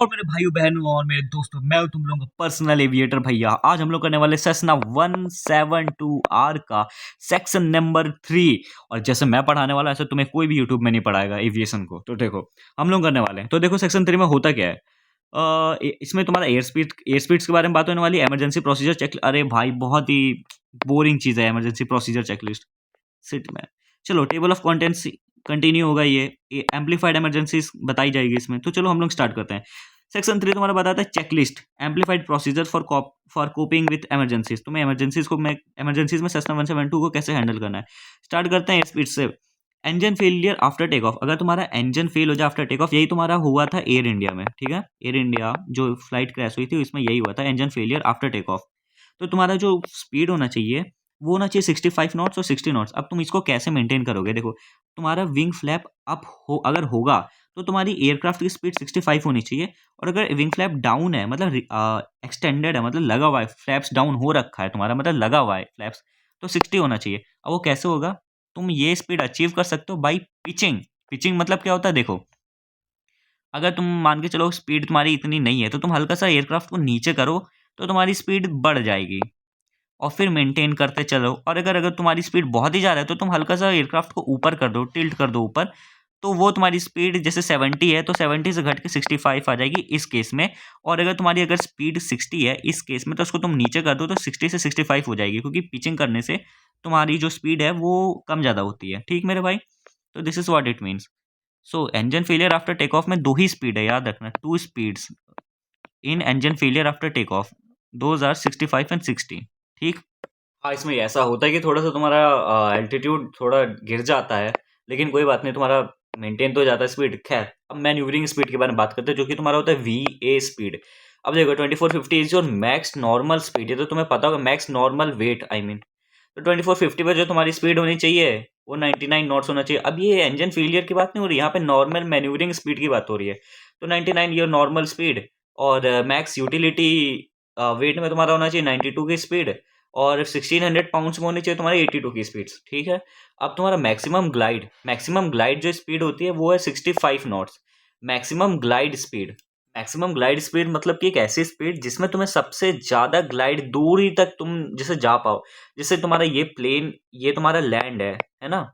और मेरे भाइयों बहनों और मेरे दोस्तों, मैं हूं तुम लोगों का पर्सनल एविएटर भैया। आज हम लोग करने वाले सेस्ना 172R का सेक्शन नंबर 3। और जैसे मैं पढ़ाने वाला ऐसे तुम्हें कोई भी यूट्यूब में नहीं पढ़ाएगा एविएशन को। तो देखो हम लोग करने वाले हैं। तो देखो सेक्शन 3 में होता क्या है। इसमें तुम्हारा एयर स्पीड्स के बारे में बात होने वाली है। इमरजेंसी प्रोसीजर चेक, अरे भाई बहुत ही बोरिंग चीज है इमरजेंसी प्रोसीजर चेकलिस्ट सिट में। चलो टेबल ऑफ कंटेंट्स कंटिन्यू होगा। ये एम्पलीफाइड इमरजेंसीज बताई जाएगी इसमें। तो चलो हम लोग स्टार्ट करते हैं। सेक्शन 3 तुम्हारा बताता है checklist amplified procedure for coping with emergencies. तुम्हें इमरजेंसीज में सेस्ना 172 को कैसे हैंडल करना है। स्टार्ट करते हैं स्पीड से। Engine failure after take off. अगर तुम्हारा इंजन फेल हो जाए आफ्टर टेक ऑफ, यही तुम्हारा हुआ था एयर इंडिया में, ठीक है। एयर इंडिया जो फ्लाइट क्रैश हुई थी उसमें यही हुआ था, engine failure after take off. तो तुम्हारा जो स्पीड होना चाहिए वो होना चाहिए 65 नॉट्स और 60 नॉट्स। अब तुम इसको कैसे मेंटेन करोगे। देखो तुम्हारा विंग फ्लैप अप हो अगर होगा तो तुम्हारी एयरक्राफ्ट की स्पीड 65 होनी चाहिए। और अगर विंग फ्लैप डाउन है, मतलब एक्सटेंडेड है, मतलब लगा हुआ है, फ्लैप्स डाउन हो रखा है तुम्हारा, मतलब लगा हुआ है फ्लैप्स, तो 60 होना चाहिए। अब वो कैसे होगा। तुम ये स्पीड अचीव कर सकते हो बाई पिचिंग। पिचिंग मतलब क्या होता है, देखो अगर तुम मान के चलो स्पीड तुम्हारी इतनी नहीं है तो तुम हल्का सा एयरक्राफ्ट को नीचे करो तो तुम्हारी स्पीड बढ़ जाएगी और फिर मेंटेन करते चलो। और अगर अगर तुम्हारी स्पीड बहुत ही ज़्यादा है तो तुम हल्का सा एयरक्राफ्ट को ऊपर कर दो, टिल्ट कर दो ऊपर, तो वो तुम्हारी स्पीड जैसे 70 है तो 70 से घट के 65 आ जाएगी इस केस में। और अगर तुम्हारी अगर स्पीड 60 है इस केस में तो उसको तुम नीचे कर दो तो 60 से 65 हो जाएगी, क्योंकि पिचिंग करने से तुम्हारी जो स्पीड है वो कम ज़्यादा होती है, ठीक मेरे भाई। तो this is what it means. So engine failure after take off में दो ही स्पीड है, याद रखना, two speeds in engine failure after take off, those are 65 and 60, ठीक। हाँ, इसमें ऐसा होता है कि थोड़ा सा तुम्हारा एल्टीट्यूड थोड़ा गिर जाता है, लेकिन कोई बात नहीं, तुम्हारा मेंटेन तो हो जाता है स्पीड। खैर अब मैन्यूवरिंग स्पीड के बारे में बात करते हैं, जो कि तुम्हारा होता है वी ए स्पीड। अब देखो 2450 is your max normal speed, ये तो तुम्हें पता होगा, max normal weight I mean. तो 2450 पर जो तुम्हारी स्पीड होनी चाहिए वो 99 नॉट्स होना चाहिए। अब ये इंजन फेलियर की बात नहीं हो रही, यहाँ पे नॉर्मल मैन्यूवरिंग स्पीड की बात हो रही है। तो 99 योर नॉर्मल स्पीड, और मैक्स यूटिलिटी वेट में तुम्हारा होना चाहिए 92 की स्पीड, और 1600 पाउंड्स में होनी चाहिए तुम्हारी 82 की स्पीड, ठीक है। अब तुम्हारा मैक्सिमम ग्लाइड जो स्पीड होती है वो है 65 नॉट्स। मैक्सिमम ग्लाइड स्पीड मतलब कि एक ऐसी स्पीड जिसमें तुम्हें सबसे ज्यादा ग्लाइड दूरी तक तुम जैसे जा पाओ। जैसे तुम्हारा ये प्लेन, ये तुम्हारा लैंड है ना,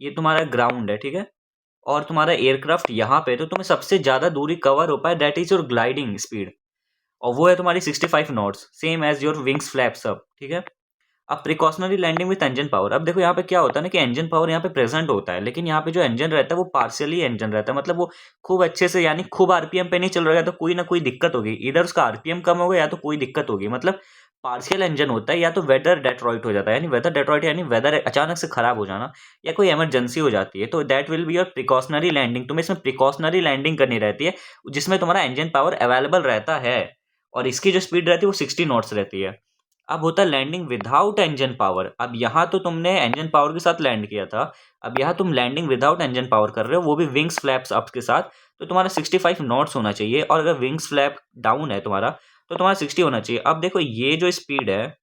ये तुम्हारा ग्राउंड है, ठीक है। और तुम्हारा एयरक्राफ्ट यहाँ पे, तो तुम्हें सबसे ज्यादा दूरी कवर हो पाए, that is your gliding speed, और वो है तुम्हारी 65 knots, same as your wings flaps up, ठीक है। अब precautionary landing with engine power. अब देखो यहाँ पे क्या होता है ना कि इंजन पावर यहाँ पे प्रेजेंट होता है, लेकिन यहाँ पे जो इंजन रहता है वो पार्शियली इंजन रहता है, मतलब वो खूब अच्छे से, यानी खूब आरपीएम पे नहीं चल रहा है, तो कोई ना कोई दिक्कत होगी, इधर उसका आरपीएम कम होगा या तो कोई दिक्कत होगी। मतलब पार्शियल इंजन होता है, या तो वेदर डेट्रॉइट हो जाता है, यानी वेदर डेट्रॉइट यानी वेदर अचानक से खराब हो जाना, या कोई इमरजेंसी हो जाती है, तो that will be your precautionary landing. तुम्हें इसमें प्रिकॉशनरी लैंडिंग करनी रहती है जिसमें तुम्हारा इंजन पावर अवेलेबल रहता है, और इसकी जो स्पीड रहती है वो 60 नॉट्स रहती है। अब होता है लैंडिंग विदाउट इंजन पावर। अब यहाँ तो तुमने इंजन पावर के साथ लैंड किया था, अब यहाँ तुम लैंडिंग विदाउट इंजन पावर कर रहे हो, वो भी विंग्स फ्लैप्स अप के साथ। तो तुम्हारा 65 नॉट्स होना चाहिए, और अगर विंग्स फ्लैप डाउन है तुम्हारा तो तुम्हारा 60 होना चाहिए। अब देखो ये जो स्पीड है,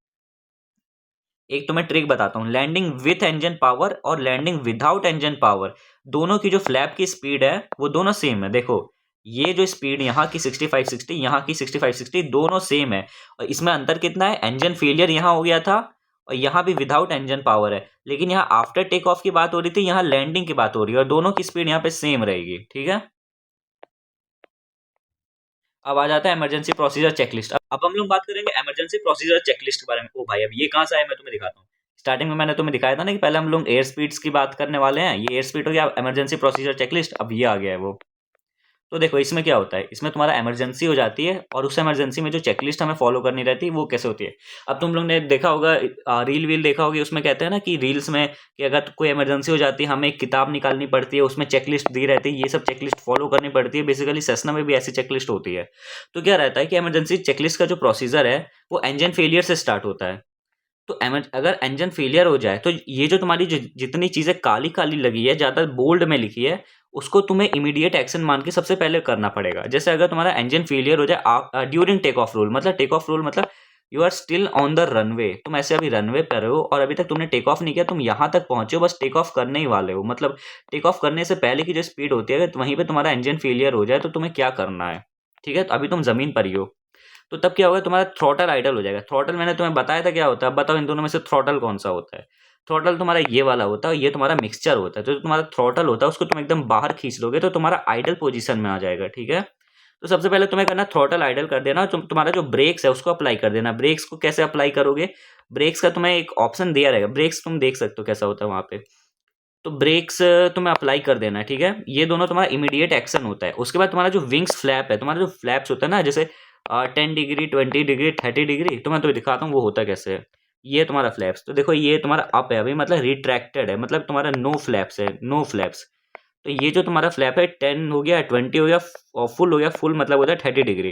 एक तो मैं ट्रिक बताता हूँ, लैंडिंग विथ इंजन पावर और लैंडिंग विदाउट इंजन पावर, दोनों की जो फ्लैप की स्पीड है वो दोनों सेम है। देखो ये जो स्पीड यहाँ की 65 60, यहाँ की 65 60, दोनों सेम है। और इसमें अंतर कितना है, इंजन फेलियर यहाँ हो गया था और यहाँ भी विदाउट इंजन पावर है, लेकिन यहाँ आफ्टर टेक ऑफ की बात हो रही थी, यहाँ लैंडिंग की बात हो रही है, और दोनों की स्पीड यहाँ पे सेम रहेगी, ठीक है। अब आ जाता है इमरजेंसी प्रोसीजर चेकलिस्ट। अब हम लोग बात करेंगे इमरजेंसी प्रोसीजर चेकलिस्ट के बारे में। ओ भाई अब ये कहाँ से आया, मैं तुम्हें दिखाता हूँ। स्टार्टिंग में मैंने तुम्हें दिखाया था ना कि पहले हम लोग एयर स्पीड्स की बात करने वाले हैं, ये एयर स्पीड हो गया, इमरजेंसी प्रोसीजर चेकलिस्ट, अब ये आ गया है वो। तो देखो इसमें क्या होता है, इसमें तुम्हारा इमरजेंसी हो जाती है, और उस इमरजेंसी में जो चेकलिस्ट हमें फॉलो करनी रहती है वो कैसे होती है। अब तुम लोग ने देखा होगा, रील वील देखा होगी, उसमें कहते हैं ना कि रील्स में कि अगर कोई इमरजेंसी हो जाती है हमें एक किताब निकालनी पड़ती है, उसमें चेकलिस्ट दी रहती है, ये सब चेकलिस्ट फॉलो करनी पड़ती है। बेसिकली सेस्ना में भी ऐसी चेकलिस्ट होती है। तो क्या रहता है कि इमरजेंसी चेकलिस्ट का जो प्रोसीजर है वो इंजन फेलियर से स्टार्ट होता है। तो अगर इंजन फेलियर हो जाए तो ये जो तुम्हारी जितनी चीजें काली काली लगी है, ज्यादा बोल्ड में लिखी है, उसको तुम्हें इमीडिएट एक्शन मान के सबसे पहले करना पड़ेगा। जैसे अगर तुम्हारा इंजन फेलियर हो जाए ड्यूरिंग टेक ऑफ रूल, मतलब टेक ऑफ रूल मतलब you are still on the runway, तुम ऐसे अभी रनवे पर हो और अभी तक तुमने टेक ऑफ नहीं किया, तुम यहाँ तक पहुंचे हो, बस टेक ऑफ करने ही वाले हो। मतलब टेक ऑफ करने से पहले की जो स्पीड होती है, अगर वहीं पे तुम्हारा इंजन फेलियर हो जाए तो तुम्हें क्या करना है, ठीक है, तो अभी तुम ज़मीन पर ही हो। तो तब क्या होगा, तुम्हारा थ्रॉटल आइडल हो जाएगा। थ्रॉटल मैंने तुम्हें बताया था क्या होता है, अब बताओ इन दोनों में से थ्रॉटल कौन सा होता है। थ्रॉटल तुम्हारा ये वाला होता है, ये तुम्हारा मिक्सचर होता है। तो जो तुम्हारा थ्रॉटल होता है उसको तुम एकदम बाहर खींच लोगे तो तुम्हारा आइडल पोजीशन में आ जाएगा, ठीक है। तो सबसे पहले तुम्हें करना, थ्रॉटल आइडल कर देना, तुम्हारा जो ब्रेक्स है उसको अप्लाई कर देना। ब्रेक्स को कैसे अप्लाई करोगे, ब्रेक्स का तुम्हें एक ऑप्शन दिया रहेगा, ब्रेक्स तुम देख सकते हो कैसा होता है वहां पे। तो ब्रेक्स तुम्हें अप्लाई कर देना है, ठीक है। ये दोनों तुम्हारा इमीडिएट एक्शन होता है। उसके बाद तुम्हारा जो विंग्स फ्लैप है, तुम्हारा जो फ्लैप्स होता है ना, जैसे 10 डिग्री, 20 डिग्री, 30 डिग्री, तो मैं तुम्हें दिखाता हूँ वो होता कैसे है। ये तुम्हारा फ्लैप्स, तो देखो ये तुम्हारा अप है अभी, मतलब रिट्रैक्टेड है, मतलब तुम्हारा नो फ्लैप्स है, नो फ्लैप्स। तो ये जो तुम्हारा फ्लैप है 10 हो गया, 20 हो गया और फुल हो गया। फुल मतलब होता है 30 डिग्री।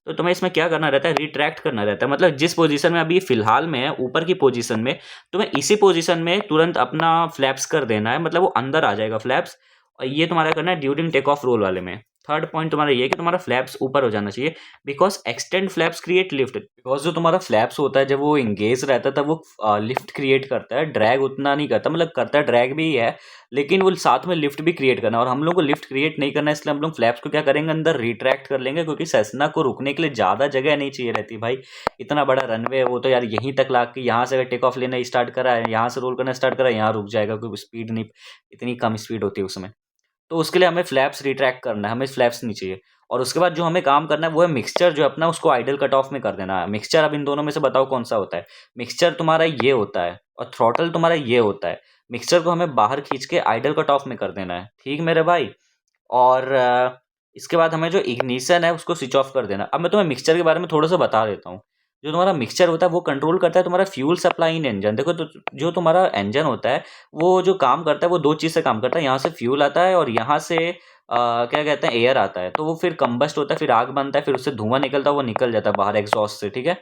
तो तुम्हें इसमें क्या करना रहता है, रिट्रैक्ट करना रहता है, मतलब जिस पोजीशन में अभी फिलहाल में है ऊपर की पोजीशन में, तुम्हें इसी पोजीशन में तुरंत अपना फ्लैप्स कर देना है, मतलब वो अंदर आ जाएगा फ्लैप्स। और ये तुम्हारा करना है ड्यूरिंग टेक ऑफ रोल वाले में। थर्ड पॉइंट तुम्हारा ये है कि तुम्हारा फ्लैप्स ऊपर हो जाना चाहिए, because extend flaps create lift. Because जो तुम्हारा फ्लैप्स होता है जब वो इंगेज रहता है तब वो लिफ्ट क्रिएट करता है, ड्रैग उतना नहीं करता, मतलब करता है ड्रैग भी है, लेकिन वो साथ में लिफ्ट भी क्रिएट करना है। और हम लोग को लिफ्ट क्रिएट नहीं करना है, इसलिए हम लोग फ्लैप्स को क्या करेंगे, अंदर रिट्रैक्ट कर लेंगे, क्योंकि सेस्ना को रुकने के लिए ज़्यादा जगह नहीं चाहिए रहती भाई। इतना बड़ा रनवे है वो, तो यार यहीं तक ला के यहाँ से अगर टेक ऑफ लेना स्टार्ट करा है, यहाँ से रोल करना स्टार्ट करा है, यहाँ रुक जाएगा, क्योंकि स्पीड नहीं, इतनी कम स्पीड होती है उसमें। तो उसके लिए हमें फ्लैप्स रिट्रैक्ट करना है, हमें फ्लैप्स नहीं चाहिए। और उसके बाद जो हमें काम करना है वो है मिक्सचर जो है अपना, उसको आइडल कट ऑफ में कर देना है। मिक्सचर अब इन दोनों में से बताओ कौन सा होता है। मिक्सचर तुम्हारा ये होता है और थ्रॉटल तुम्हारा ये होता है। मिक्सचर को हमें बाहर खींच के आइडल कट ऑफ में कर देना है, ठीक मेरे भाई। और इसके बाद हमें जो इग्निशन है उसको स्विच ऑफ कर देना। अब मैं तुम्हें मिक्सचर के बारे में थोड़ा सा बता देता हूँ। जो तुम्हारा मिक्सचर होता है वो कंट्रोल करता है तुम्हारा फ्यूल सप्लाई इन इंजन। देखो, तो जो तुम्हारा इंजन होता है वो जो काम करता है वो दो चीज़ से काम करता है, यहाँ से फ्यूल आता है और यहाँ से क्या कहते हैं, एयर आता है। तो वो फिर कंबस्ट होता है, फिर आग बनता है, फिर उससे धुआं निकलता है, वो निकल जाता है बाहर एग्जॉस्ट से, ठीक है।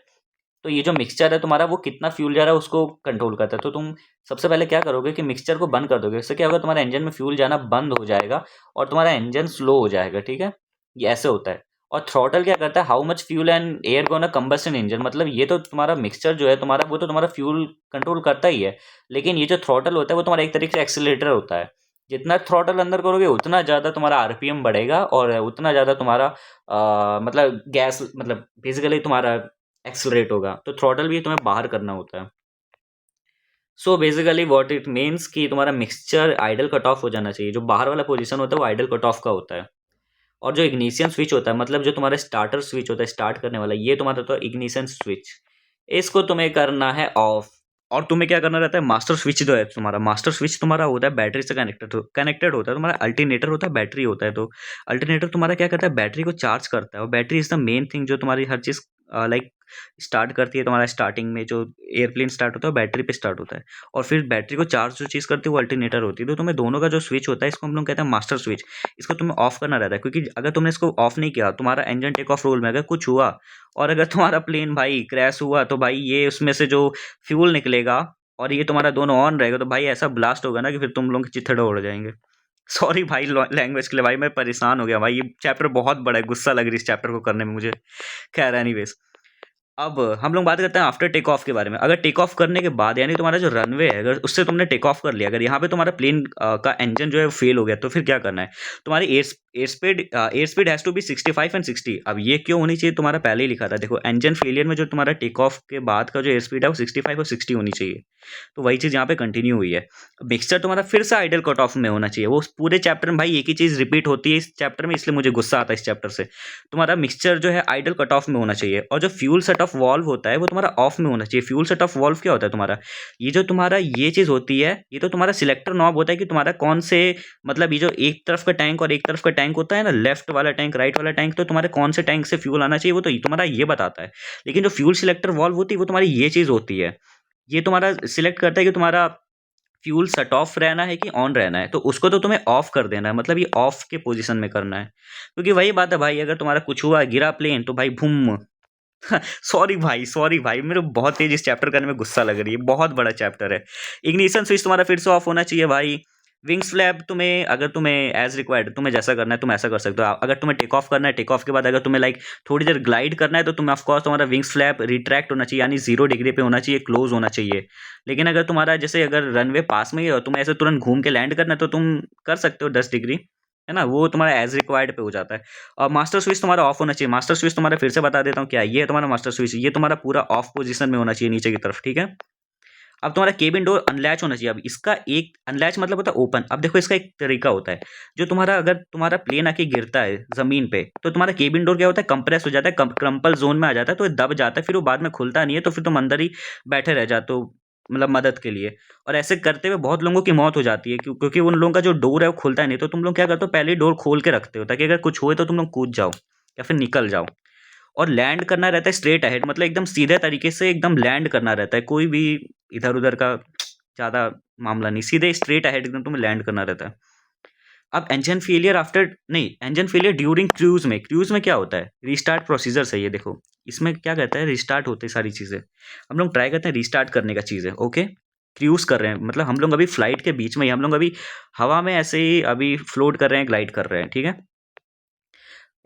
तो ये जो मिक्सचर है तुम्हारा वो कितना फ्यूल जा रहा है उसको कंट्रोल करता है। तो तुम सबसे पहले क्या करोगे कि मिक्सचर को बंद कर दोगे। इससे क्या होगा, तुम्हारा इंजन में फ्यूल जाना बंद हो जाएगा और तुम्हारा इंजन स्लो हो जाएगा, ठीक है। ये ऐसे होता है। और थ्रॉटल क्या करता है, how much fuel and air gonna combust engine, मतलब ये तो तुम्हारा मिक्सचर जो है तुम्हारा, वो तो तुम्हारा फ्यूल कंट्रोल करता ही है, लेकिन ये जो थ्रॉटल होता है वो तुम्हारा एक तरीके से एक्सीलरेटर होता है। जितना थ्रॉटल अंदर करोगे उतना ज़्यादा तुम्हारा आरपीएम बढ़ेगा और उतना ज़्यादा तुम्हारा मतलब गैस, मतलब बेसिकली तुम्हारा एक्सलरेट होगा। तो थ्रॉटल भी तुम्हें बाहर करना होता है। So basically what it means कि तुम्हारा मिक्सचर आइडल कट ऑफ हो जाना चाहिए। जो बाहर वाला पोजीशन होता है वो आइडल कट ऑफ का होता है। और जो इग्निशन स्विच होता है, मतलब जो तुम्हारा स्टार्टर स्विच होता है स्टार्ट करने वाला, ये तुम्हारा तो इग्निशन स्विच, इसको तुम्हें करना है ऑफ। और तुम्हें क्या करना रहता है, मास्टर स्विच जो है तुम्हारा, मास्टर स्विच तुम्हारा होता है बैटरी से कनेक्टेड होता है। तुम्हारा अल्टरनेटर होता है, बैटरी होता है। तो अल्टरनेटर तुम्हारा क्या करता है, बैटरी को चार्ज करता है। और battery is the main thing जो तुम्हारी हर चीज़ लाइक स्टार्ट करती है। तुम्हारा स्टार्टिंग में जो एयरप्लेन स्टार्ट होता है बैटरी पे स्टार्ट होता है, और फिर बैटरी को चार्ज जो चीज़ करती है वो अल्टरनेटर होती है। तो तुम्हें दोनों का जो स्विच होता है इसको हम लोग कहते हैं मास्टर स्विच। इसको तुम्हें ऑफ करना रहता है, क्योंकि अगर तुमने इसको ऑफ नहीं किया, तुम्हारा इंजन टेक ऑफ रोल में अगर कुछ हुआ और अगर तुम्हारा प्लेन भाई क्रैश हुआ, तो भाई ये उसमें से जो फ्यूल निकलेगा और ये तुम्हारा दोनों ऑन रहेगा, तो भाई ऐसा ब्लास्ट होगा ना कि फिर तुम लोग के चित्थड़े उड़ जाएंगे। सॉरी भाई लैंग्वेज के लिए, भाई मैं परेशान हो गया भाई, ये चैप्टर बहुत बड़ा है, गुस्सा लग रही है इस चैप्टर को करने में मुझे। खैर एनीवेज, अब हम लोग बात करते हैं आफ्टर टेक ऑफ के बारे में। अगर टेक ऑफ करने के बाद, यानी तुम्हारा जो रनवे है अगर उससे तुमने टेक ऑफ कर लिया, अगर यहाँ पे तुम्हारा प्लेन का इंजन जो है फेल हो गया, तो फिर क्या करना है, तुम्हारी air speed has to be 65 and 60। अब ये क्यों होनी चाहिए, तुम्हारा पहले ही लिखा था, देखो इंजन फेलियर में जो तुम्हारा टेक ऑफ के बाद का जो एयर स्पीड है वो 65 और 60 होनी चाहिए। तो वही चीज़ यहाँ पे कंटिन्यू हुई है। मिक्सचर तुम्हारा फिर से आइडल कट ऑफ में होना चाहिए। वो पूरे चैप्टर में भाई एक ही चीज़ रिपीट होती है इस चैप्टर में, इसलिए मुझे गुस्सा आता है इस चैप्टर से। तुम्हारा मिक्सचर जो है आइडल कट ऑफ में होना चाहिए। और जो फ्यूल सेट ऑफ वॉल्व होता है वो तुम्हारा ऑफ में होना चाहिए। फ्यूल सेट ऑफ वॉल्व क्या होता है तुम्हारा, ये जो तुम्हारा ये चीज़ होती है, ये तो तुम्हारा सिलेक्टर नॉब होता है कि तुम्हारा कौन से, मतलब ये जो एक तरफ का टैंक और एक तरफ का टैंक होता है ना, लेफ्ट वाला टैंक राइट वाला टैंक, तो तुम्हारे कौन से टैंक से फ्यूल आना चाहिए वो तो तुम्हारा ये बताता है। लेकिन जो फ्यूल सिलेक्टर वॉल्व होती है वो तुम्हारी ये चीज़ होती है, ये तुम्हारा सिलेक्ट करता है कि तुम्हारा फ्यूल शट ऑफ रहना है कि ऑन रहना है। तो उसको तो तुम्हें ऑफ कर देना है, मतलब ये ऑफ के पोजीशन में करना है, क्योंकि वही बात है भाई, अगर तुम्हारा कुछ हुआ गिरा प्लेन तो भाई भूम। सॉरी भाई मेरे को बहुत तेज इस चैप्टर करने में गुस्सा लग रही है, बहुत बड़ा चैप्टर है। इग्निशन स्विच तुम्हारा फिर से ऑफ होना चाहिए भाई। विंग्स फ्लैप तुम्हें, अगर तुम्हें एज रिक्वायर्ड तुम्हें जैसा करना है तुम ऐसा कर सकते हो। अगर तुम्हें टेक ऑफ करना है, टेक ऑफ के बाद अगर तुम्हें लाइक थोड़ी देर ग्लाइड करना है, तो तुम्हें ऑफकोर्स तुम्हारा विंग्स फ्लैप रिट्रैक्ट होना चाहिए, यानी 0 डिग्री पे होना चाहिए, क्लोज होना चाहिए। लेकिन अगर तुम्हारा जैसे अगर रनवे पास में ही है और तुम्हें ऐसे तुरंत घूम के लैंड करना है, तो तुम कर सकते हो 10 डिग्री। है ना, वो तुम्हारा एज रिक्वायर्ड पे हो जाता है। और मास्टर स्विच तुम्हारा ऑफ होना चाहिए। मास्टर स्विच तुम्हारा फिर से बता देता हूँ क्या है। ये है तुम्हारा मास्टर स्विच, ये तुम्हारा पूरा ऑफ पोजीशन में होना चाहिए नीचे की तरफ, ठीक है। अब तुम्हारा केबिन डोर अनलैच होना चाहिए। अब इसका एक अनलैच मतलब होता है ओपन। अब देखो इसका एक तरीका होता है, जो तुम्हारा अगर तुम्हारा प्लेन आके गिरता है जमीन पे तो तुम्हारा केबिन डोर क्या होता है, कंप्रेस हो जाता है, क्रम्पल जोन में आ जाता है, तो ये दब जाता है, फिर वो बाद में खुलता नहीं है, तो फिर तुम अंदर ही बैठे रह जाते हो, मतलब मदद के लिए। और ऐसे करते हुए बहुत लोगों की मौत हो जाती है, क्योंकि उन लोगों का जो डोर है वो खुलता ही नहीं। तो तुम लोग क्या करते हो, पहले ही डोर खोल के रखते हो, ताकि अगर कुछ होए तो तुम लोग कूद जाओ या फिर निकल जाओ। और लैंड करना रहता है स्ट्रेट अहेड, मतलब एकदम सीधे तरीके से एकदम लैंड करना रहता है, कोई भी इधर उधर का ज्यादा मामला नहीं, सीधे स्ट्रेट अहेड एकदम तुम्हें लैंड करना रहता है। अब इंजन फेलियर आफ्टर नहीं, इंजन फेलियर ड्यूरिंग क्रूज में, क्रूज में क्या होता है, रीस्टार्ट प्रोसीजर से, ये देखो इसमें क्या कहता है, रिस्टार्ट होते हैं सारी चीजें। हम लोग ट्राई करते हैं रिस्टार्ट करने का चीजें, ओके। क्रूज कर रहे हैं, मतलब हम लोग अभी फ्लाइट के बीच में ही, हम लोग अभी हवा में ऐसे ही अभी फ्लोट कर रहे हैं, ग्लाइड कर रहे हैं, ठीक है।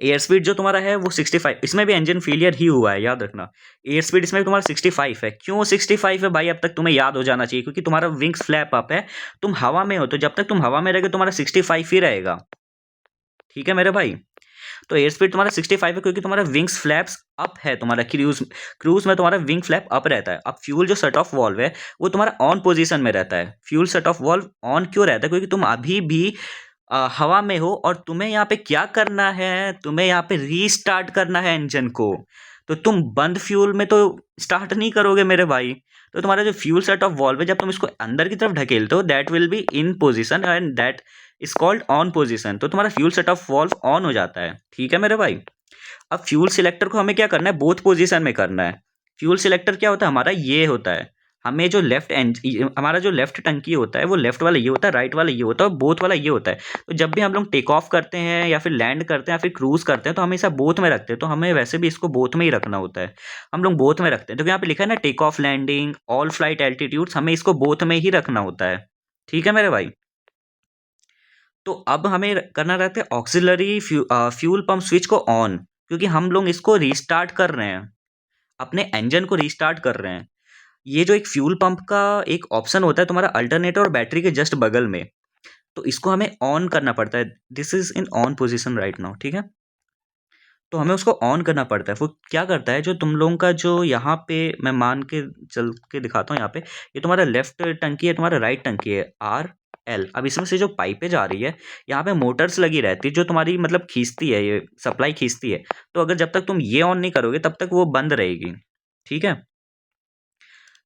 एयर स्पीड जो तुम्हारा है वो 65, इसमें भी इंजन फेलियर ही हुआ है, याद रखना। एयर स्पीड इसमें तुम्हारा 65 है। क्यों 65 है भाई, अब तक तुम्हें याद हो जाना चाहिए, क्योंकि तुम्हारा विंग्स फ्लैप अप है, तुम हवा में हो, तो जब तक तुम हवा में रहोगे तुम्हारा 65 ही रहेगा, ठीक है मेरे भाई। तो एयर स्पीड तुम्हारा 65 है, क्योंकि तुम्हारा विंग्स फ्लैप्स अप है, तुम्हारा क्रूज क्रूज में तुम्हारा विंग फ्लैप अप रहता है। अब फ्यूल जो सेट ऑफ वॉल्व है वो तुम्हारा ऑन पोजीशन में रहता है। Fuel set of valve on क्यों रहता है, क्योंकि तुम अभी भी हवा में हो, और तुम्हें यहाँ पे क्या करना है, तुम्हें यहाँ पे रीस्टार्ट करना है इंजन को। तो तुम बंद फ्यूल में तो स्टार्ट नहीं करोगे मेरे भाई। तो तुम्हारा जो फ्यूल सेट ऑफ वॉल्व है, जब तुम इसको अंदर की तरफ ढकेलते हो, that will be in position and that is called on position. तो तुम्हारा fuel set of valve on हो जाता है, ठीक है मेरे भाई। अब फ्यूल सिलेक्टर को हमें क्या करना है, बोथ पोजीशन में करना है। फ्यूल सिलेक्टर क्या होता है हमारा, ये होता है। हमें जो हमारा जो लेफ्ट टंकी होता है वो लेफ्ट वाला ये होता है, राइट वाला ये होता है, और बोथ वाला ये होता है। तो जब भी हम लोग टेक ऑफ करते हैं या फिर लैंड करते हैं या फिर क्रूज करते हैं, तो हमेशा बोथ में रखते हैं। तो हमें वैसे भी इसको बोथ में ही रखना होता है, हम लोग बोथ में रखते हैं। तो यहाँ पे लिखा है ना, take off, landing, all flight altitudes, हमें इसको बोथ में ही रखना होता है, ठीक है मेरे भाई। तो अब हमें करना रहता है ऑक्सिलरी फ्यूल पंप स्विच को ऑन, क्योंकि हम लोग इसको रीस्टार्ट कर रहे हैं, अपने इंजन को रीस्टार्ट कर रहे हैं। ये जो एक फ्यूल पंप का एक ऑप्शन होता है तुम्हारा अल्टरनेटर और बैटरी के जस्ट बगल में, तो इसको हमें ऑन करना पड़ता है। This is in on position right now, ठीक है। तो हमें उसको ऑन करना पड़ता है। वो क्या करता है, जो तुम लोगों का जो यहाँ पे मैं मान के चल के दिखाता हूँ, यहाँ पे ये तुम्हारा लेफ्ट टंकी है, तुम्हारा राइट टंकी है, आर एल। अब इसमें से जो पाइपें जा रही है, यहाँ पे मोटर्स लगी रहती है, जो तुम्हारी मतलब खींचती है, ये सप्लाई खींचती है। तो अगर जब तक तुम ये ऑन नहीं करोगे तब तक वो बंद रहेगी, ठीक है।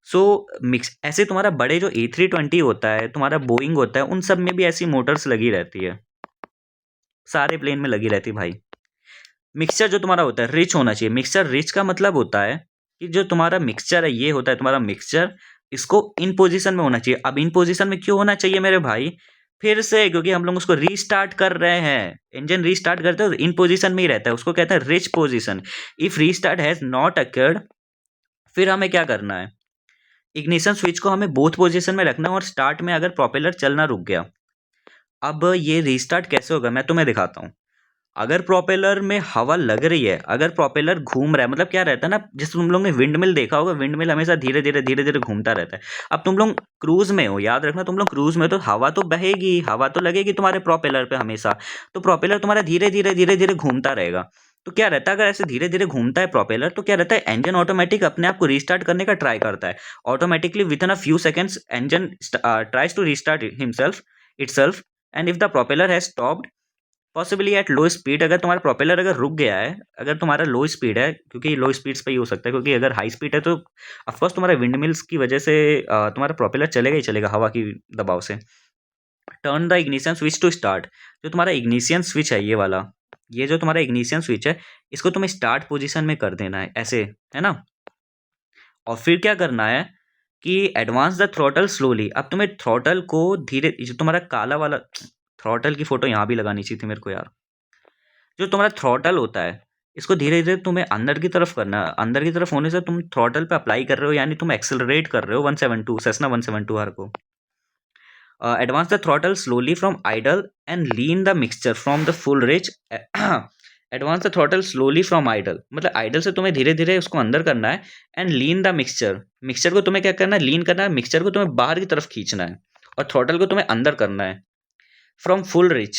सो मिक्स ऐसे तुम्हारा बड़े जो A320 होता है, तुम्हारा बोइंग होता है, उन सब में भी ऐसी मोटर्स लगी रहती है, सारे प्लेन में लगी रहती है भाई। मिक्सचर जो तुम्हारा होता है रिच होना चाहिए। मिक्सचर रिच का मतलब होता है कि जो तुम्हारा मिक्सचर है, ये होता है तुम्हारा मिक्सचर, इसको इन पोजीशन में होना चाहिए। अब इन पोजीशन में क्यों होना चाहिए मेरे भाई, फिर से क्योंकि हम लोग उसको रीस्टार्ट कर रहे हैं, इंजन रीस्टार्ट करते हैं तो इन पोजीशन में ही रहता है, उसको कहते हैं rich position. If restart has not occurred, फिर हमें क्या करना है, इग्निशन स्विच को हमें बोथ पोजीशन में रखना है, और स्टार्ट में अगर प्रोपेलर चलना रुक गया। अब ये रीस्टार्ट कैसे होगा मैं तुम्हें दिखाता हूँ। अगर प्रोपेलर में हवा लग रही है, अगर प्रोपेलर घूम रहा है, मतलब क्या रहता है ना, जैसे तुम लोग ने विंड मिल देखा होगा, विंड मिल हमेशा धीरे धीरे घूमता रहता है। अब तुम लोग क्रूज में हो, याद रखना तुम लोग क्रूज में हो, तो हवा तो बहेगी, हवा तो लगेगी तुम्हारे प्रोपेलर पे हमेशा। तो प्रोपेलर तुम्हारा धीरे धीरे घूमता रहेगा। तो क्या रहता है, अगर ऐसे धीरे धीरे घूमता है प्रोपेलर, तो क्या रहता है, इंजन ऑटोमेटिक अपने आप को रीस्टार्ट करने का ट्राई करता है। Automatically within a few seconds engine tries to restart himself itself. And if the propeller has stopped possibly at low speed, अगर तुम्हारा प्रोपेलर अगर रुक गया है, अगर तुम्हारा लो स्पीड है, क्योंकि लो स्पीड्स पे ही हो सकता है, क्योंकि अगर हाई स्पीड है तो ऑफकोर्स तुम्हारा विंड मिल्स की वजह से तुम्हारा प्रोपेलर चलेगा ही चलेगा हवा की दबाव से। Turn the ignition switch to start, जो तुम्हारा इग्निशन स्विच है ये वाला, ये जो तुम्हारा इग्निशन स्विच है, इसको तुम्हें स्टार्ट पोजीशन में कर देना है ऐसे, है ना। और फिर क्या करना है कि एडवांस द थ्रोटल स्लोली। अब तुम्हें थ्रोटल को धीरे, जो तुम्हारा काला वाला थ्रोटल की फोटो यहाँ भी लगानी चाहिए थी मेरे को यार, जो तुम्हारा थ्रॉटल होता है, इसको धीरे धीरे तुम्हें अंदर की तरफ करना है। अंदर की तरफ होने से तुम थ्रॉटल पे अप्लाई कर रहे हो, यानी तुम एक्सेलरेट कर रहे हो 172 सेस्ना 172 आर को। Advance the throttle slowly from idle and lean the mixture from the full rich. Advance the throttle slowly from idle, मतलब आइडल से तुम्हें धीरे धीरे उसको अंदर करना है। And lean the mixture, mixture को तुम्हें क्या करना है, लीन करना है, मिक्सचर को तुम्हें बाहर की तरफ खींचना है, और थ्रॉटल को तुम्हें अंदर करना है फ्रॉम फुल रिच।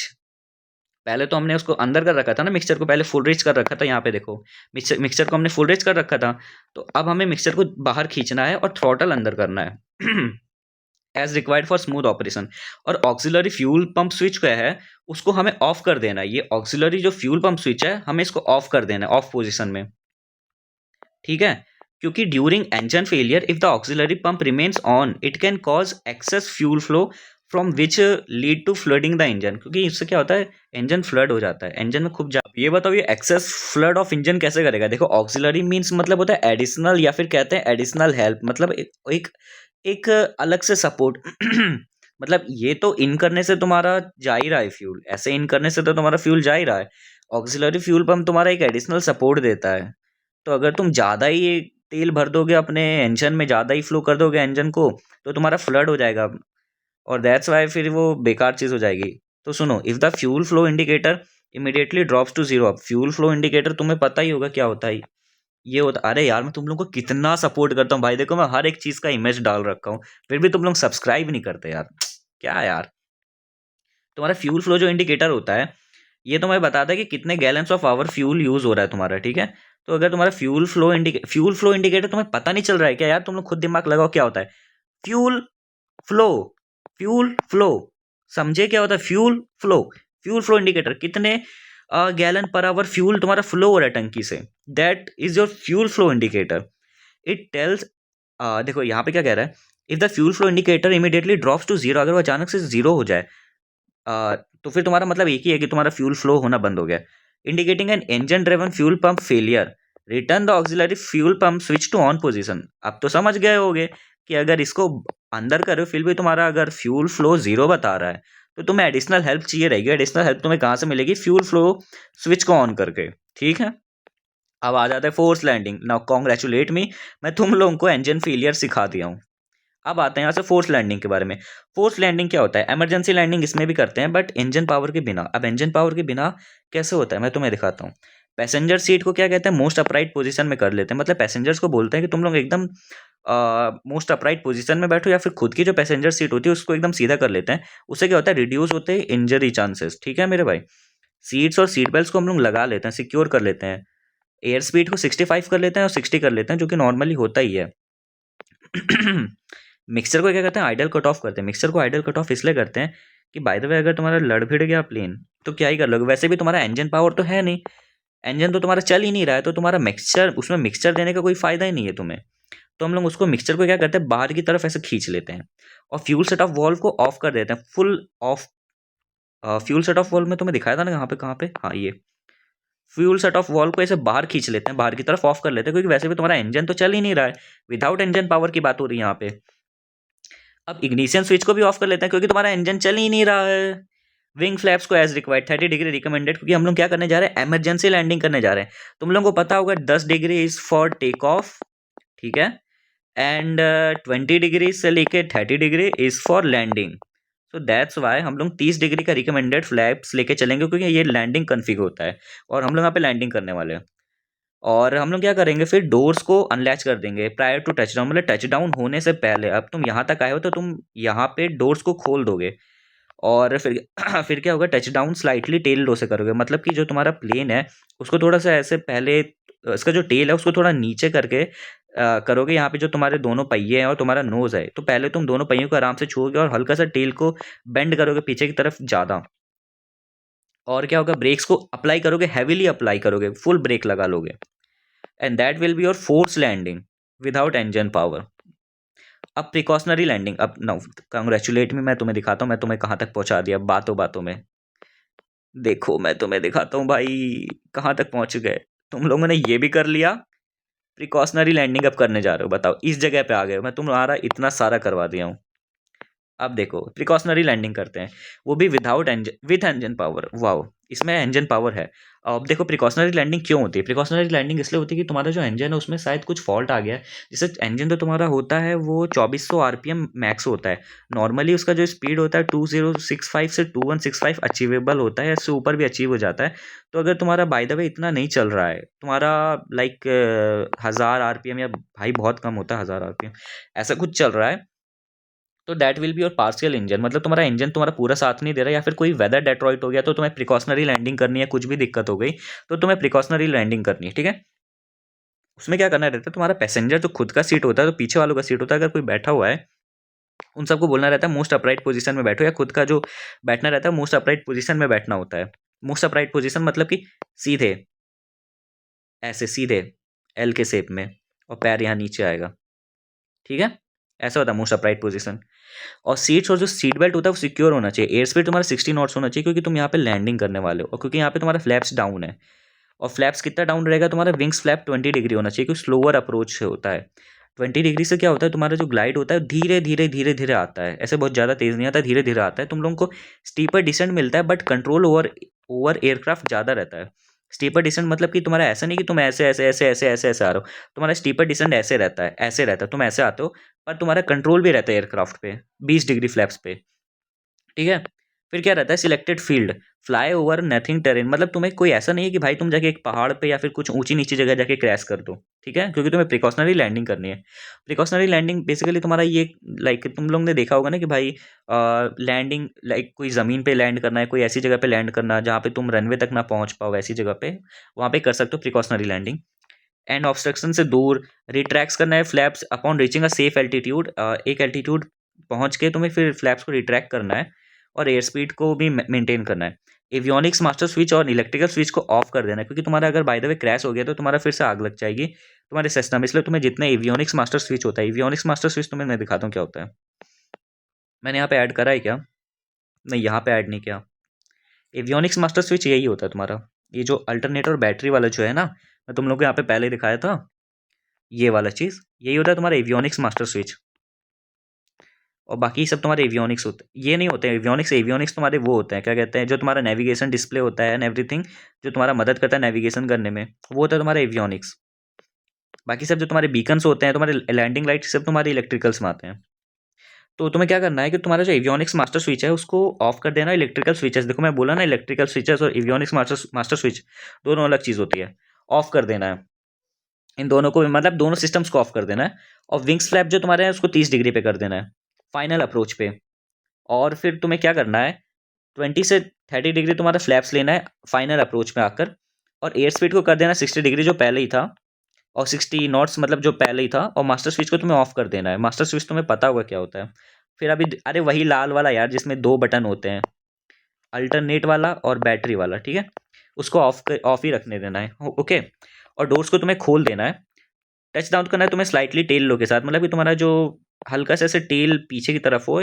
पहले तो हमने उसको अंदर कर रखा था ना, मिक्सचर को पहले फुल रिच कर रखा था, यहाँ पे देखो मिक्सचर मिक्सचर को हमने फुल रिच कर रखा था। तो अब हमें मिक्सचर को बाहर खींचना है और थ्रॉटल अंदर करना है as required for smooth operation. और ऑक्सिलरी फ्यूल पंप स्विच क्या है, उसको हमें ऑफ कर देना है। ये ऑक्सिलरी जो फ्यूल पंप स्विच है, हमें इसको ऑफ कर देना है, ऑफ पोजिशन में, ठीक है। क्योंकि during engine failure if the auxiliary pump remains on it can cause excess fuel flow from which lead to flooding the engine. क्योंकि इससे क्या होता है, इंजन फ्लड हो जाता है, इंजन में खूब जा। ये बताओ ये एक्सेस फ्लड ऑफ इंजन कैसे करेगा। देखो ऑक्सिलरी मीन्स मतलब होता है एडिशनल, या फिर कहते हैं एडिशनल हेल्प, मतलब एक एक अलग से सपोर्ट मतलब ये तो इन करने से तुम्हारा जा ही रहा है फ्यूल, ऐसे इन करने से तो तुम्हारा फ्यूल जा ही रहा है। ऑक्सिलरी फ्यूल पंप तुम्हारा एक एडिशनल सपोर्ट देता है। तो अगर तुम ज़्यादा ही तेल भर दोगे अपने इंजन में, ज़्यादा ही फ्लो कर दोगे इंजन को, तो तुम्हारा फ्लड हो जाएगा, और दैट्स वाई फिर वो बेकार चीज़ हो जाएगी। तो सुनो, if the fuel flow indicator immediately drops to zero. अब फ्यूल फ्लो इंडिकेटर तुम्हें पता ही होगा क्या होता है। ये होता, अरे यार मैं तुम लोग को कितना सपोर्ट करता हूँ भाई, देखो मैं हर एक चीज़ का इमेज डाल रखा हूँ, फिर भी तुम लोग सब्सक्राइब नहीं करते यार, क्या यार। तुम्हारा फ्यूल फ्लो जो इंडिकेटर होता है, ये तुम्हें बताता है कि कितने gallons of hour fuel use हो रहा है तुम्हारा, ठीक है। तो अगर तुम्हारा फ्यूल फ्लो इंडिकेटर तुम्हें पता नहीं चल रहा है क्या यार, तुम लोग खुद दिमाग लगाओ क्या होता है। फ्यूल फ्लो, फ्यूल फ्लो, समझे क्या होता है fuel flow. Fuel flow indicator कितने गैलन पर आवर फ्यूल तुम्हारा फ्लो हो रहा है टंकी से, that is your fuel flow indicator. It tells, देखो यहाँ पे क्या कह रहा है, if the fuel flow indicator immediately drops to zero, अगर वो अचानक से जीरो हो जाए, तो फिर तुम्हारा मतलब एक ही है कि तुम्हारा फ्यूल फ्लो होना बंद हो गया। Indicating an engine driven fuel pump failure, return the auxiliary fuel pump switch to on position. अब तो समझ गए होगे कि अगर इसको अंदर करो फिर भी तुम्हारा अगर फ्यूल फ्लो जीरो बता रहा है, तो तुम्हें एडिशनल हेल्प चाहिए रहेगी। एडिशनल हेल्प तुम्हें कहाँ से मिलेगी, फ्यूल फ्लो स्विच को ऑन करके, ठीक है। अब आ जाता है फोर्स लैंडिंग। नाउ कॉन्ग्रेचुलेट मी, मैं तुम लोगों को इंजन फेलियर सिखा दिया हूँ। अब आते हैं यहाँ से फोर्स लैंडिंग के बारे में। फोर्स लैंडिंग क्या होता है, इमरजेंसी लैंडिंग इसमें भी करते हैं बट इंजन पावर के बिना। अब इंजन पावर के बिना कैसे होता है मैं तुम्हें दिखाता हूँ। पैसेंजर सीट को क्या कहते हैं, मोस्ट अपराइट पोजीशन में कर लेते हैं। मतलब पैसेंजर्स को बोलते हैं कि तुम लोग एकदम मोस्ट अपराइट पोजीशन में बैठो, या फिर खुद की जो पैसेंजर सीट होती है उसको एकदम सीधा कर लेते हैं। उससे क्या होता है, रिड्यूस होते हैं इंजरी चांसेस, ठीक है मेरे भाई। सीट्स और सीट बेल्ट को हम लोग लगा लेते हैं, सिक्योर कर लेते हैं। एयर स्पीड को 65 कर लेते हैं और 60 कर लेते हैं, जो कि नॉर्मली होता ही है। मिक्सर को क्या कहते हैं, आइडल कट ऑफ करते हैं। मिक्सर को आइडल कट ऑफ इसलिए करते हैं कि बाय द वे अगर तुम्हारा लड़ भिड़ गया प्लेन, तो क्या ही कर लोगे। वैसे भी तुम्हारा इंजन पावर तो है नहीं, इंजन तो तुम्हारा चल ही नहीं रहा है, तो तुम्हारा मिक्सचर, उसमें मिक्सचर देने का कोई फायदा ही नहीं है तुम्हें। तो हम लोग उसको मिक्सचर को क्या करते हैं, बाहर की तरफ ऐसे खींच लेते हैं और फ्यूल सेट ऑफ वॉल्व को ऑफ कर देते हैं, full of. Fuel set of valve में तुम्हें दिखाया था ना, कहाँ पे, हाँ ये फ्यूल सेट ऑफ वॉल्व को ऐसे बाहर खींच लेते हैं, बाहर की तरफ ऑफ कर लेते हैं, क्योंकि वैसे भी तुम्हारा इंजन तो चल ही नहीं रहा है। विदाउट इंजन पावर की बात हो रही है यहाँ पे। अब इग्निशन स्विच को भी ऑफ कर लेते हैं, क्योंकि तुम्हारा इंजन चल ही नहीं रहा है। विंग फ्लैप्स को एज रिक्वायर्ड 30 डिग्री रिकमेंडेड, क्योंकि हम लोग क्या करने जा रहे हैं, इमरजेंसी लैंडिंग करने जा रहे हैं। तुम लोगों को पता होगा 10 degree is for take off, ठीक है, एंड 20 डिग्री से लेके 30 degree is for landing. So that's why हम लोग 30 डिग्री का रिकमेंडेड फ्लैप्स लेके चलेंगे, क्योंकि ये लैंडिंग कन्फिग होता है और हम लोग यहाँ पे लैंडिंग करने वाले हैं। और हम लोग क्या करेंगे, फिर डोर्स को अनलैच कर देंगे प्रायर टू टच डाउन, मतलब टच डाउन होने से पहले। अब तुम यहाँ तक आए हो तो तुम यहाँ पे डोर्स को खोल दोगे, और फिर फिर क्या होगा, टच डाउन स्लाइटली टेल रो से करोगे। मतलब कि जो तुम्हारा प्लेन है उसको थोड़ा सा ऐसे पहले, इसका जो टेल है उसको थोड़ा नीचे करके करोगे। यहाँ पे जो तुम्हारे दोनों पहिए हैं और तुम्हारा नोज है, तो पहले तुम दोनों पहियों को आराम से छूओगे और हल्का सा टेल को बेंड करोगे पीछे की तरफ ज़्यादा। और क्या होगा, ब्रेक्स को अप्लाई करोगे, हैवीली अप्लाई करोगे, फुल ब्रेक लगा लोगे, and that will be your force landing without engine power. अब प्रिकॉशनरी लैंडिंग। अब नाउ कंग्रेचुलेट मी, मैं तुम्हें दिखाता हूँ मैं तुम्हें कहाँ तक पहुँचा दिया बातों बातों में। देखो मैं तुम्हें दिखाता हूँ भाई कहाँ तक पहुँच गए। तुम लोगों ने ये भी कर लिया, प्रिकॉशनरी लैंडिंग अब करने जा रहे हो। बताओ इस जगह पे आ गए, मैं तुम्हारा इतना सारा करवा दिया हूँ। अब देखो प्रिकॉशनरी लैंडिंग करते हैं, वो भी without engine, with engine power. Wow, इसमें इंजन पावर है। अब देखो प्रिकॉशनरी लैंडिंग क्यों होती है। प्रिकॉशनरी लैंडिंग इसलिए होती है कि तुम्हारा जो इंजन है उसमें शायद कुछ फॉल्ट आ गया है। जैसे इंजन तो तुम्हारा होता है वो 2400 आरपीएम मैक्स होता है। नॉर्मली उसका जो स्पीड होता है 2065 से 2165 अचीवेबल होता है, इससे ऊपर भी अचीव हो जाता है। तो अगर तुम्हारा बाय द वे इतना नहीं चल रहा है, तुम्हारा लाइक 1000 आरपीएम, या भाई बहुत कम होता है 1000 आरपीएम, ऐसा कुछ चल रहा है, तो that will be your partial engine, मतलब तुम्हारा इंजन तुम्हारा पूरा साथ नहीं दे रहा, या फिर कोई वेदर डेट्रॉइट हो गया तो तुम्हें प्रिकॉशनरी लैंडिंग करनी है, कुछ भी दिक्कत हो गई तो तुम्हें प्रिकॉशनरी लैंडिंग करनी है, ठीक है। उसमें क्या करना रहता है, तुम्हारा पैसेंजर जो खुद का सीट होता है, तो पीछे वालों का सीट होता है, अगर कोई बैठा हुआ है उन सबको बोलना रहता है मोस्ट अपराइट पोजीशन में बैठो, या खुद का जो बैठना रहता है मोस्ट अपराइट पोजीशन में बैठना होता है। मोस्ट अपराइट पोजीशन मतलब कि सीधे, ऐसे सीधे एल के शेप में, और पैर यहाँ नीचे आएगा, ठीक है। ऐसा होता है मोस्ट अपराइट पोजीशन। और सीट्स और जो सीट बेल्ट होता है वो सिक्योर होना चाहिए। एयर स्पीड तुम्हारा 60 नॉट्स होना चाहिए, क्योंकि तुम यहाँ पे लैंडिंग करने वाले हो, और क्योंकि यहाँ पे तुम्हारा फ्लैप्स डाउन है। और फ्लैप्स कितना डाउन रहेगा, तुम्हारा विंग्स फ्लैप 20 डिग्री होना चाहिए, क्योंकि स्लोअर अप्रोच से होता है। 20 डिग्री से क्या होता है, तुम्हारा जो ग्लाइड होता है धीरे धीरे धीरे धीरे आता है, ऐसे बहुत ज़्यादा तेज़ नहीं आता, धीरे धीरे आता है। तुम लोगों को स्टीपर डिसेंट मिलता है, but control over over aircraft ज़्यादा रहता है। स्टीपर डिसेंट मतलब कि तुम्हारा ऐसा नहीं कि तुम ऐसे ऐसे ऐसे ऐसे ऐसे ऐसे आ रहे हो, तुम्हारा स्टीपर डिसेंट ऐसे रहता है, ऐसे रहता है, तुम ऐसे आते हो, पर तुम्हारा कंट्रोल भी रहता है एयरक्राफ्ट पे 20 डिग्री फ्लैप्स पे, ठीक है। फिर क्या रहता है, selected field, fly over nothing terrain, मतलब तुम्हें कोई ऐसा नहीं है कि भाई तुम जाके एक पहाड़ पे या फिर कुछ ऊंची नीची जगह जाके क्रैश कर दो, ठीक है, क्योंकि तुम्हें प्रिकॉशनरी लैंडिंग करनी है। प्रिकॉशनरी लैंडिंग बेसिकली तुम्हारा ये, लाइक तुम लोग ने देखा होगा ना कि भाई लैंडिंग, लाइक कोई ज़मीन पे लैंड करना है, कोई ऐसी जगह पे लैंड करना जहाँ पे तुम रनवे तक ना पहुंच पाओ, ऐसी जगह पे वहाँ पे कर सकते हो प्रिकॉशनरी लैंडिंग। एंड ऑब्स्ट्रक्शन से दूर रिट्रैक्स करना है flaps upon reaching a safe altitude, एक एल्टीट्यूड पहुंच के तुम्हें फिर फ्लैप्स को रिट्रैक्ट करना है, और एयर स्पीड को भी मेंटेन करना है। एवियोनिक्स मास्टर स्विच और इलेक्ट्रिकल स्विच को ऑफ कर देना है, क्योंकि तुम्हारा अगर बाय द वे क्रैश हो गया तो तुम्हारा फिर से आग लग जाएगी तुम्हारे सिस्टम में, इसलिए तुम्हें जितने एवियोनिक्स मास्टर स्विच होता है, एवियोनिक्स मास्टर स्विच तुम्हें मैं दिखाता हूँ क्या होता है। मैंने यहाँ पे ऐड करा है क्या, नहीं यहाँ पे ऐड नहीं किया। एवियोनिक्स मास्टर स्विच यही होता है तुम्हारा, ये जो अल्टरनेटर बैटरी वाला जो है ना, मैं तुम लोग को यहाँ पे पहले दिखाया था, ये वाला चीज़ यही होता है तुम्हारा एवियोनिक्स मास्टर स्विच। और बाकी सब तुम्हारे एवियोनिक्स होते हैं, ये नहीं होते हैं एवियोनिक्स। एवियोनिक्स तुम्हारे वो होते हैं, क्या कहते हैं, जो तुम्हारा नेविगेशन डिस्प्ले होता है एंड एवरीथिंग, जो तुम्हारा मदद करता है नेविगेशन करने में, वो होता है तुम्हारा एवियोनिक्स। बाकी सब जो तुम्हारे बीकन्स होते हैं, तुम्हारे लैंडिंग लाइट, सब तुम्हारे इलेक्ट्रिकल्स में आते हैं। तो तुम्हें क्या करना है कि तुम्हारा जो एवियोनिक्स मास्टर स्विच है उसको ऑफ कर देना। इलेक्ट्रिकल स्विचेस, देखो मैं बोला ना, इलेक्ट्रिकल स्विचेस और एवियोनिक्स मास्टर मास्टर स्विच दोनों अलग चीज़ होती है। ऑफ कर देना है इन दोनों को, मतलब दोनों सिस्टम्स को ऑफ कर देना है। और विंग्स फ्लैप जो तुम्हारे हैं उसको 30 डिग्री पे कर देना है फाइनल अप्रोच पे। और फिर तुम्हें क्या करना है, 20 से 30 डिग्री तुम्हारा फ्लैप्स लेना है फाइनल अप्रोच में आकर, और एयर स्पीड को कर देना 60 डिग्री जो पहले ही था, और 60 नॉट्स मतलब जो पहले ही था, और मास्टर स्विच को तुम्हें ऑफ कर देना है। मास्टर स्विच तुम्हें पता होगा क्या होता है। फिर अभी अरे वही लाल वाला यार, जिसमें दो बटन होते हैं, अल्टरनेट वाला और बैटरी वाला, ठीक है, उसको ऑफ ही रखने देना है, ओके। और डोर्स को तुम्हें खोल देना है। टच डाउन करना है तुम्हें स्लाइटली टेल लो के साथ, मतलब कि तुम्हारा जो हल्का सा ऐसे टेल पीछे की तरफ हो,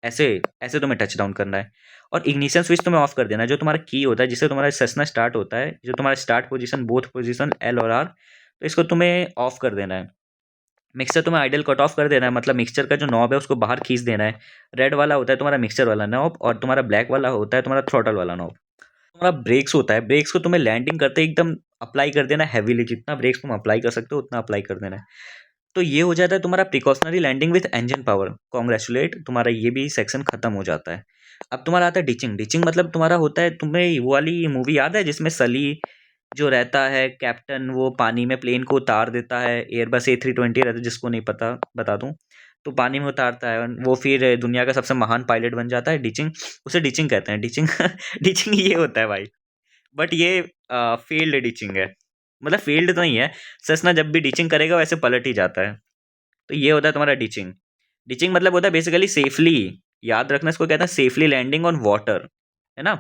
ऐसे ऐसे तुम्हें टच डाउन करना है। और इग्निशन स्विच तुम्हें ऑफ कर देना है, जो तुम्हारा की होता है जिससे तुम्हारा सेस्ना स्टार्ट होता है, जो तुम्हारा start position both position L और आर, तो इसको तुम्हें ऑफ कर देना है। मिक्सर तुम्हें आइडल कट ऑफ कर देना है, मतलब मिक्सचर का जो नॉब है उसको बाहर खींच देना है। रेड वाला होता है तुम्हारा मिक्सचर वाला नॉब, और तुम्हारा ब्लैक वाला होता है तुम्हारा थ्रॉटल वाला नॉब। तुम्हारा ब्रेक्स होता है, ब्रेक्स को तुम्हें लैंडिंग करते एकदम अप्लाई कर देना है हैवीली, जितना ब्रेक्स तुम अप्लाई कर सकते हो उतना अप्लाई कर देना है। तो ये हो जाता है तुम्हारा precautionary landing with engine power. Congratulate, तुम्हारा ये भी सेक्शन खत्म हो जाता है। अब तुम्हारा आता है डिचिंग। डिचिंग मतलब तुम्हारा होता है, तुम्हें वो वाली मूवी याद है जिसमें सली जो रहता है कैप्टन, वो पानी में प्लेन को उतार देता है, एयरबस A320 रहता है, जिसको नहीं पता बता दूं, तो पानी में उतारता है, वो फिर दुनिया का सबसे महान पायलट बन जाता है। डिचिंग, उसे डिचिंग कहते हैं, डिचिंग डिचिंग ये होता है भाई। बट ये फील्ड डिचिंग है, मतलब फील्ड तो नहीं है, ससना जब भी डिचिंग करेगा वैसे पलट ही जाता है। तो ये होता है तुम्हारा डिचिंग। डिचिंग मतलब होता है बेसिकली सेफली, याद रखना इसको कहते हैं सेफली लैंडिंग ऑन वाटर, है ना।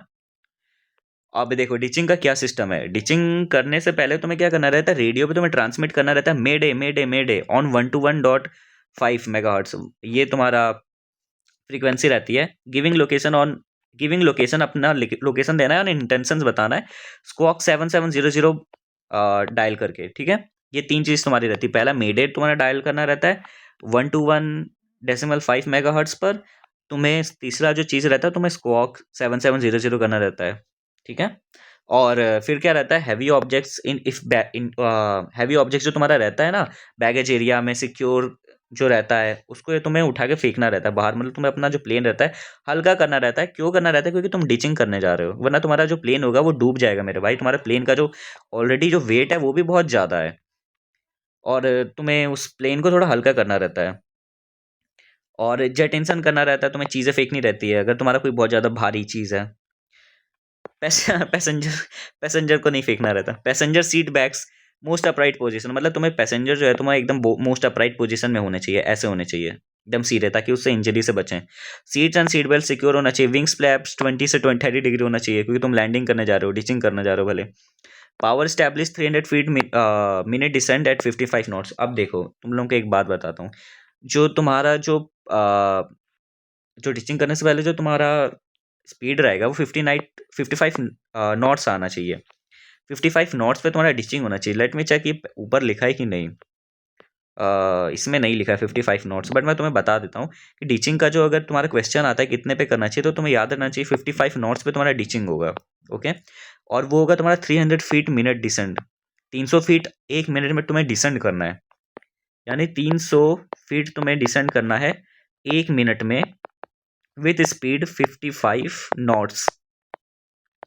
अब देखो डिचिंग का क्या सिस्टम है। डिचिंग करने से पहले तुम्हें क्या करना रहता है, रेडियो पे तुम्हें ट्रांसमिट करना रहता है मेडे मेडे मेडे ऑन 121.5 मेगाहर्ट्ज, ये तुम्हारा फ्रीक्वेंसी रहती है। गिविंग लोकेशन, अपना लोकेशन देना है और इंटेंशंस बताना है, स्क्वॉक 7700 डायल करके, ठीक है। ये तीन चीज़ तुम्हारी रहती है। पहला मेडे तुम्हारा डायल करना रहता है 121.5 मेगाहर्ट्ज पर। तुम्हें तीसरा जो चीज़ रहता है, तुम्हें स्क्वॉक 7700 करना रहता है, ठीक है। और फिर क्या रहता है, heavy objects in heavy objects जो तुम्हारा रहता है ना बैगेज एरिया में, सिक्योर जो रहता है उसको ये तुम्हें उठा के फेंकना रहता है बाहर, मतलब तुम्हें अपना जो प्लेन रहता है हल्का करना रहता है। क्यों करना रहता है, क्योंकि तुम डिचिंग करने जा रहे हो, वरना तुम्हारा जो प्लेन होगा वो डूब जाएगा मेरे भाई। तुम्हारे प्लेन का जो ऑलरेडी जो वेट है वो भी बहुत ज़्यादा है, और तुम्हें उस प्लेन को थोड़ा हल्का करना रहता है। और जेट इंसन करना रहता है, तुम्हें चीज़ें फेंकनी रहती है अगर तुम्हारा कोई बहुत ज़्यादा भारी चीज़ है। पैसेंजर पैसेंजर को नहीं फेंकना रहता। Passenger seat bags most upright position, मतलब तुम्हें पैसेंजर जो है तुम्हारा एकदम मोस्ट अपराइट पोजीशन में होने चाहिए, ऐसे होने चाहिए एकदम सीधे, ताकि उससे इंजरी से बचें। Seats and seat belt secure होना चाहिए। विंग्स फ्लैप्स 20 से 30 डिग्री होना चाहिए, क्योंकि तुम लैंडिंग करने जा रहे हो, डिचिंग करने जा रहे हो भले। Power establish 300 feet minute descent at 55 knots. अब देखो तुम लोगों को एक बात बताता हूँ, जो तुम्हारा जो डिचिंग करने से पहले जो तुम्हारा स्पीड रहेगा वो 55 नॉट्स आना चाहिए। 55 नॉट्स पे तुम्हारा डिचिंग होना चाहिए। लेट मी चेक ये ऊपर लिखा है कि नहीं। इसमें नहीं लिखा है 55 नॉट्स, बट मैं तुम्हें बता देता हूँ कि डिचिंग का जो अगर तुम्हारा क्वेश्चन आता है कितने पे करना चाहिए, तो तुम्हें याद रखना चाहिए 55 नॉट्स पे तुम्हारा डिचिंग होगा। ओके, और वो होगा तुम्हारा 300 फीट मिनट डिसेंड। 300 फीट एक मिनट में तुम्हें डिसेंड करना है, यानी 300 फीट तुम्हें डिसेंड करना है एक मिनट में विथ स्पीड 55 नॉट्स।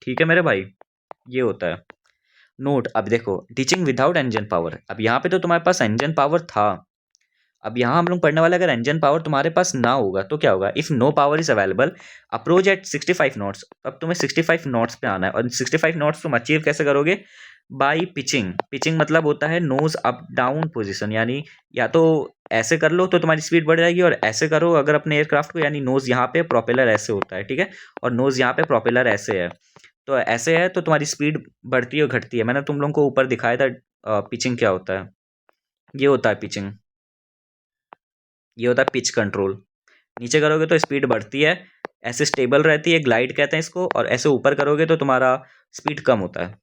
ठीक है मेरे भाई, ये होता है। नोट, अब देखो टीचिंग विदाउट इंजन पावर। अब यहाँ पे तो तुम्हारे पास इंजन पावर था, अब यहाँ हम लोग पढ़ने वाले अगर इंजन पावर तुम्हारे पास ना होगा तो क्या होगा। If no power is available approach at 65 knots. अब तुम्हें 65 नॉट्स पे आना है, और 65 नॉट्स तुम अचीव कैसे करोगे, बाई पिचिंग। पिचिंग मतलब होता है नोज अप डाउन पोजिशन, यानी या तो ऐसे कर लो तो तुम्हारी स्पीड बढ़ जाएगी, और ऐसे करो अगर अपने एयरक्राफ्ट को, यानी नोज यहाँ पे प्रोपेलर ऐसे होता है, ठीक है, और नोज यहाँ पे प्रोपेलर ऐसे है, तो ऐसे है तो तुम्हारी स्पीड बढ़ती है और घटती है। मैंने तुम लोगों को ऊपर दिखाया था पिचिंग क्या होता है। ये होता है पिचिंग, ये होता है पिच कंट्रोल। नीचे करोगे तो स्पीड बढ़ती है, ऐसे स्टेबल रहती है, ग्लाइड कहते हैं इसको, और ऐसे ऊपर करोगे तो तुम्हारा स्पीड कम होता है।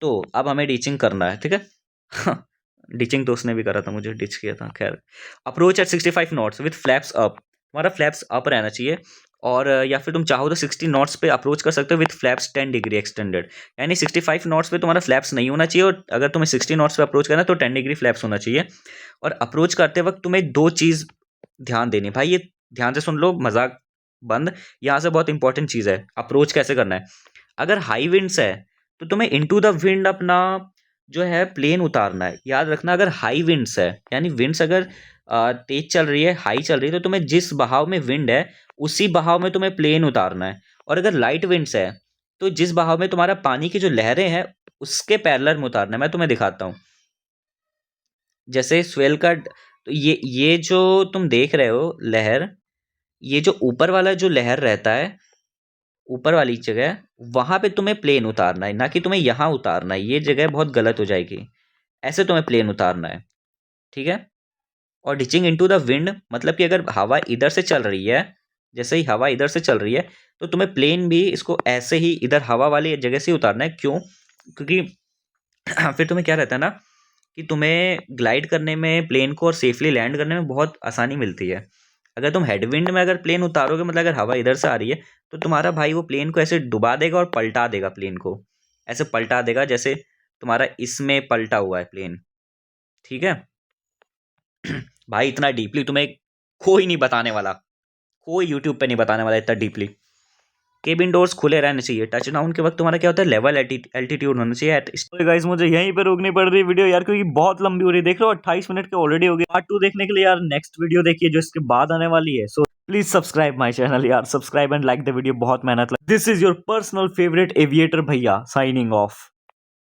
तो अब हमें डीचिंग करना है, ठीक है। डीचिंग तो उसने भी करा था, मुझे डिच किया था, खैर। Approach at 65 knots with flaps up. तुम्हारा फ्लैप्स अप रहना चाहिए, और या फिर तुम चाहो तो 60 नॉट्स पे अप्रोच कर सकते हो विथ फ्लैप्स 10 डिग्री एक्सटेंडेड। यानी 65 नॉट्स पे तुम्हारा फ्लैप्स नहीं होना चाहिए, और अगर तुम्हें 60 नॉट्स पे अप्रोच करना है तो 10 डिग्री फ्लैप्स होना चाहिए। और अप्रोच करते वक्त तुम्हें दो चीज़ ध्यान देनी, भाई ये ध्यान से सुन लो, मजाक बंद। यहाँ से बहुत इंपॉर्टेंट चीज़ है, अप्रोच कैसे करना है। अगर हाई विंड्स है तो तुम्हें इनटू द विंड अपना जो है प्लेन उतारना है। याद रखना, अगर हाई विंड्स है, यानी विंड्स अगर तेज चल रही है, हाई चल रही है, तो तुम्हें जिस बहाव में विंड है उसी बहाव में तुम्हें प्लेन उतारना है। और अगर लाइट विंड्स है तो जिस बहाव में तुम्हारा पानी की जो लहरें हैं उसके पैरेलल में उतारना है। मैं तुम्हें दिखाता हूँ, जैसे स्वेल का, तो ये जो तुम देख रहे हो लहर, ये जो ऊपर वाला जो लहर रहता है, ऊपर वाली जगह, वहां पे तुम्हें प्लेन उतारना है, ना कि तुम्हें यहाँ उतारना है। ये जगह बहुत गलत हो जाएगी, ऐसे तुम्हें प्लेन उतारना है, ठीक है। और डिचिंग इनटू द विंड मतलब कि अगर हवा इधर से चल रही है, जैसे ही हवा इधर से चल रही है तो तुम्हें प्लेन भी इसको ऐसे ही इधर हवा वाली जगह से उतारना है। क्यों? क्योंकि फिर तुम्हें क्या रहता है ना, कि तुम्हें ग्लाइड करने में, प्लेन को और सेफली लैंड करने में बहुत आसानी मिलती है। अगर तुम हेडविंड में अगर प्लेन उतारोगे, मतलब अगर हवा इधर से आ रही है, तो तुम्हारा भाई वो प्लेन को ऐसे डुबा देगा और पलटा देगा प्लेन को, ऐसे पलटा देगा जैसे तुम्हारा इसमें पलटा हुआ है प्लेन, ठीक है। भाई इतना डीपली तुम्हें कोई नहीं बताने वाला, कोई यूट्यूब पे नहीं बताने वाला इतना डीपली। केबिन डोर्स खुले रहने चाहिए। टच डाउन के वक्त तुम्हारा क्या होता है, लेवल एल्टीट्यूड होना चाहिए। तो गाइस मुझे यहीं पे रोकनी पड़ रही है वीडियो यार, क्योंकि बहुत लंबी हो रही है। देख रहे हो 28 मिनट के ऑलरेडी हो गए। पार्ट 2 देखने के लिए यार नेक्स्ट वीडियो देखिए जो इसके बाद आने वाली है। So please subscribe my channel यार, subscribe and like the video, बहुत मेहनत लगी। This is your personal favourite aviator भैया, साइनिंग ऑफ।